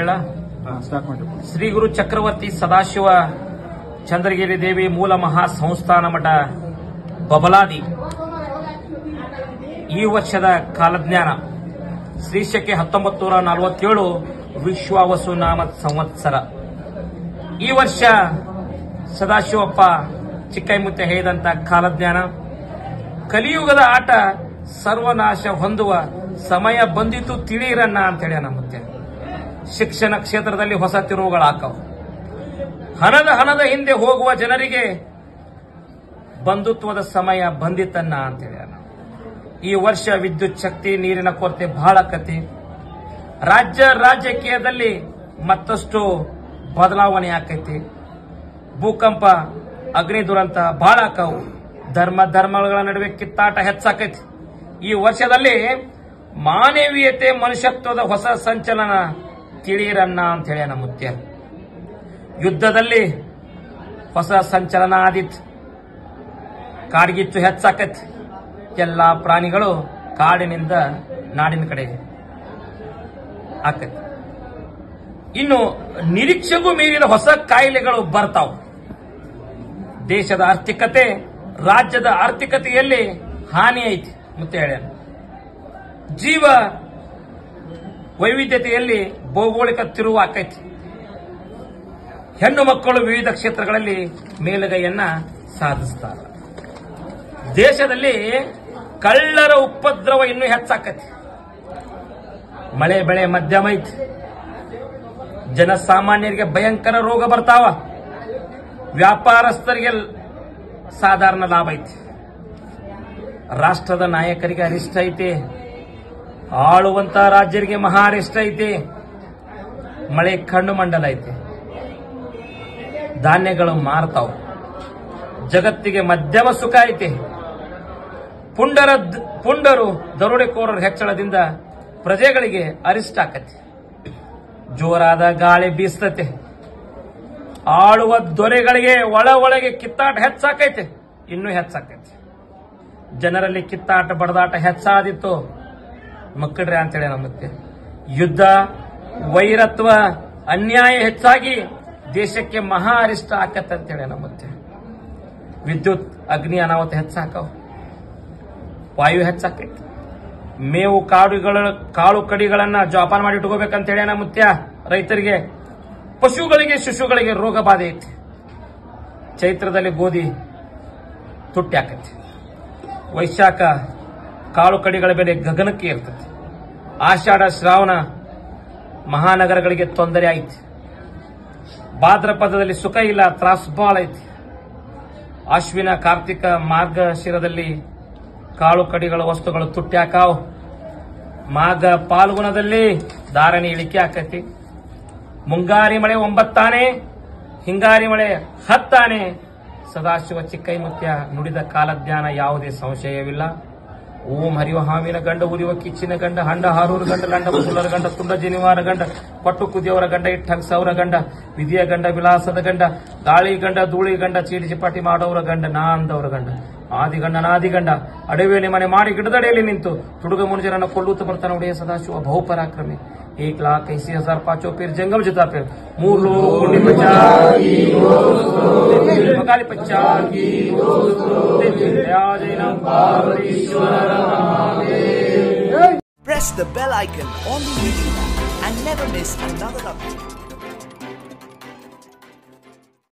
ಹೇಳ. ಶ್ರೀ ಗುರು ಚಕ್ರವರ್ತಿ ಸದಾಶಿವ ಚಂದ್ರಗಿರಿ ದೇವಿ ಮೂಲ ಮಹಾ ಸಂಸ್ಥಾನ ಮಠ ಬಬಲಾದಿ ಈ ವರ್ಷದ ಕಾಲಜ್ಞಾನ ಶ್ರೀಶಕೆ 1947 ವಿಶ್ವಾವಸು ನಾಮ ಸಂವತ್ಸರ. ಈ ವರ್ಷ ಸದಾಶಿವಪ್ಪ ಚಿಕ್ಕೈಮುತ್ತೆ ಹೇಳಿದಂತ ಕಾಲಜ್ಞಾನ ಕಲಿಯುಗದ ಆಟ ಸರ್ವನಾಶ ಹೊಂದುವ ಸಮಯ ಬಂದಿತು ತಿಳಿಯಿರನ್ನ ಅಂತ ಹೇಳ್ಯಾನ. ಮತ್ತೆ ಶಿಕ್ಷಣ ಕ್ಷೇತ್ರದಲ್ಲಿ ಹೊಸ ತಿರುವುಗಳಾಕವು. ಹಣದ ಹಿಂದೆ ಹೋಗುವ ಜನರಿಗೆ ಬಂಧುತ್ವದ ಸಮಯ ಬಂದಿತನ್ನ ಅಂತ ಹೇಳ್ಯಾನ. ಈ ವರ್ಷ ವಿದ್ಯುತ್ ಶಕ್ತಿ ನೀರಿನ ಕೊರತೆ ಬಹಳ ಕತೆ. ರಾಜಕೀಯದಲ್ಲಿ ಮತ್ತಷ್ಟು ಬದಲಾವಣೆ ಆಕೈತಿ. ಭೂಕಂಪ ಅಗ್ನಿ ದುರಂತ ಬಹಳ ಆಕವು. ಧರ್ಮಗಳ ನಡುವೆ ಕಿತ್ತಾಟ ಹೆಚ್ಚಾಕೈತಿ. ಈ ವರ್ಷದಲ್ಲಿ ಮಾನವೀಯತೆ ಮನುಷ್ಯತ್ವದ ಹೊಸ ಸಂಚಲನ ತಿಳಿಯಿರನ್ನ ಅಂತ ಹೇಳ್ಯಾನ ಮುತ್ಯ. ಯುದ್ಧದಲ್ಲಿ ಹೊಸ ಸಂಚಲನ ಆದಿತ್ತು. ಕಾಡ್ಗಿಚ್ಚು ಹೆಚ್ಚಾಕೈತಿ. ಎಲ್ಲಾ ಪ್ರಾಣಿಗಳು ಕಾಡಿನಿಂದ ನಾಡಿನ ಕಡೆ ಆಕೈತಿ. ಇನ್ನು ನಿರೀಕ್ಷೆಗೂ ಮೀರಿದ ಹೊಸ ಕಾಯಿಲೆಗಳು ಬರ್ತಾವ. ದೇಶದ ಆರ್ಥಿಕತೆ ರಾಜ್ಯದ ಆರ್ಥಿಕತೆಯಲ್ಲಿ ಹಾನಿ ಐತಿ ಮತ್ತೆ ಹೇಳ್ಯಾನ. ಜೀವ ವೈವಿಧ್ಯತೆಯಲ್ಲಿ ಭೌಗೋಳಿಕ ತಿರುವು ಆಕೈತಿ. ಹೆಣ್ಣು ಮಕ್ಕಳು ವಿವಿಧ ಕ್ಷೇತ್ರಗಳಲ್ಲಿ ಮೇಲುಗೈಯನ್ನ ಸಾಧಿಸುತ್ತಾರೆ. ದೇಶದಲ್ಲಿ ಕಳ್ಳರ ಉಪದ್ರವ ಇನ್ನೂ ಹೆಚ್ಚಾಕೈತಿ. ಮಳೆ ಬೆಳೆ ಮಧ್ಯಮ ಐತಿ. ಜನಸಾಮಾನ್ಯರಿಗೆ ಭಯಂಕರ ರೋಗ ಬರ್ತಾವ. ವ್ಯಾಪಾರಸ್ಥರಿಗೆ ಸಾಧಾರಣ ಲಾಭ ಐತಿ. ರಾಷ್ಟ್ರದ ನಾಯಕರಿಗೆ ಅರಿಷ್ಟ ಐತಿ. ಆಳುವಂತ ರಾಜ್ಯರಿಗೆ ಮಹಾ ಅರಿಷ್ಟ ಐತಿ. ಮಳೆ ಕಣ್ಣು ಮಂಡಲ ಐತಿ. ಧಾನ್ಯಗಳು ಮಾರ್ತಾವ. ಜಗತ್ತಿಗೆ ಮಧ್ಯಮ ಸುಖ ಐತಿ. ಪುಂಡರು ದರೋಡೆಕೋರರ ಹೆಚ್ಚಳದಿಂದ ಪ್ರಜೆಗಳಿಗೆ ಅರಿಷ್ಟ ಆಕತಿ. ಜೋರಾದ ಗಾಳಿ ಬೀಸ್ತತೆ. ಆಳುವ ದೊರೆಗಳಿಗೆ ಒಳಗೆ ಕಿತ್ತಾಟ ಹೆಚ್ಚಾಕೈತೆ. ಇನ್ನೂ ಹೆಚ್ಚಾಕೈತಿ. ಜನರಲ್ಲಿ ಕಿತ್ತಾಟ ಬಡದಾಟ ಹೆಚ್ಚಾದಿತ್ತು ಮಕ್ಕಳ್ರೆ ಅಂತೇಳಿ ನಮ್ಮತ್ತೆ. ಯುದ್ಧ ವೈರತ್ವ ಅನ್ಯಾಯ ಹೆಚ್ಚಾಗಿ ದೇಶಕ್ಕೆ ಮಹಾ ಅರಿಷ್ಟ ಆಕತ್ತೆ ಅಂತೇಳಿ ನಮ್ಮತ್ತೆ. ವಿದ್ಯುತ್ ಅಗ್ನಿ ಅನಾಹುತ ಹೆಚ್ಚಾಕವು. ವಾಯು ಹೆಚ್ಚಾಕೈತಿ. ಮೇವು ಕಾಳು ಕಡಿಗಳನ್ನ ಜೋಪಾನ ಮಾಡಿ ಇಟ್ಕೋಬೇಕಂತ ಹೇಳಿ ಮುತ್ಯ ರೈತರಿಗೆ. ಪಶುಗಳಿಗೆ ಶಿಶುಗಳಿಗೆ ರೋಗ ಬಾಧೆ ಐತಿ. ಚೈತ್ರದಲ್ಲಿ ಗೋಧಿ ತುಟ್ಟಿ ಆಕೈತಿ. ವೈಶಾಖ ಕಾಳು ಕಡಿಗಳ ಬೆಲೆ ಗಗನಕ್ಕೆ ಇರ್ತೈತಿ. ಆಷಾಢ ಶ್ರಾವಣ ಮಹಾನಗರಗಳಿಗೆ ತೊಂದರೆ ಐತಿ. ಭಾದ್ರಪದದಲ್ಲಿ ಸುಖ ಇಲ್ಲ, ತ್ರಾಸು ಬಾಳ ಐತಿ. ಅಶ್ವಿನ ಕಾರ್ತಿಕ ಮಾರ್ಗಶಿರದಲ್ಲಿ ಕಾಳು ಕಡಿಗಳ ವಸ್ತುಗಳು ತುಟ್ಟಿ ಹಾಕಾವ್. ಮಾಘ ಪಾಲ್ಗುಣದಲ್ಲಿ ಧಾರಣೆ ಇಳಿಕೆ ಆಕೈತಿ. ಮುಂಗಾರಿ ಮಳೆ 9 ಆನೆ, ಹಿಂಗಾರಿ ಮಳೆ 10 ಆನೆ. ಸದಾಶಿವ ಚಿಕ್ಕೈಮುತ್ಯ ನುಡಿದ ಕಾಲಜ್ಞಾನ ಯಾವುದೇ ಸಂಶಯವಿಲ್ಲ. ಓಂ ಹರಿವ ಹಾವಿನ ಗಂಡ, ಉರಿವ ಕಿಚ್ಚಿನ ಗಂಡ, ಹಂಡ ಹಾರೂರು ಗಂಡ, ಲಂಡ ಮುಸುಲರ ಗಂಡ, ತುಂಡ ಜನಿವಾರ ಗಂಡ, ಪಟ್ಟು ಕುದಿಯವರ ಗಂಡ, ಇಟ್ಟಂಗ್ ಸೌರ ಗಂಡ, ವಿಧಿಯ ಗಂಡ, ವಿಲಾಸದ ಗಂಡ, ಗಾಳಿ ಗಂಡ, ಧೂಳಿ ಗಂಡ, ಚೀಡಿಸಿಪಾಟಿ ಮಾಡೋರ ಗಂಡ, ನಾಂದವರ ಗಂಡ, ಆದಿಗಂಡ ನಾದಿಗಂಡ, ಅಡವಿಯಲ್ಲಿ ಮನೆ ಮಾಡಿ ಗಿಡದಡೆಯಲ್ಲಿ ನಿಂತು ತುಡುಗ ಮುನುಜರನ್ನು ಕೊಲ್ಲುತ್ತ ಬರ್ತಾನೆ ಒಡೆಯ ಸದಾಶಿವ ಬಹುಪರಾಕ್ರಮಿ. 1,80,000 पांचों पीर जंगम जुता पीर 3 लोग कुंडी मकाली पच्चार की Press the bell icon on the YouTube and never miss another update.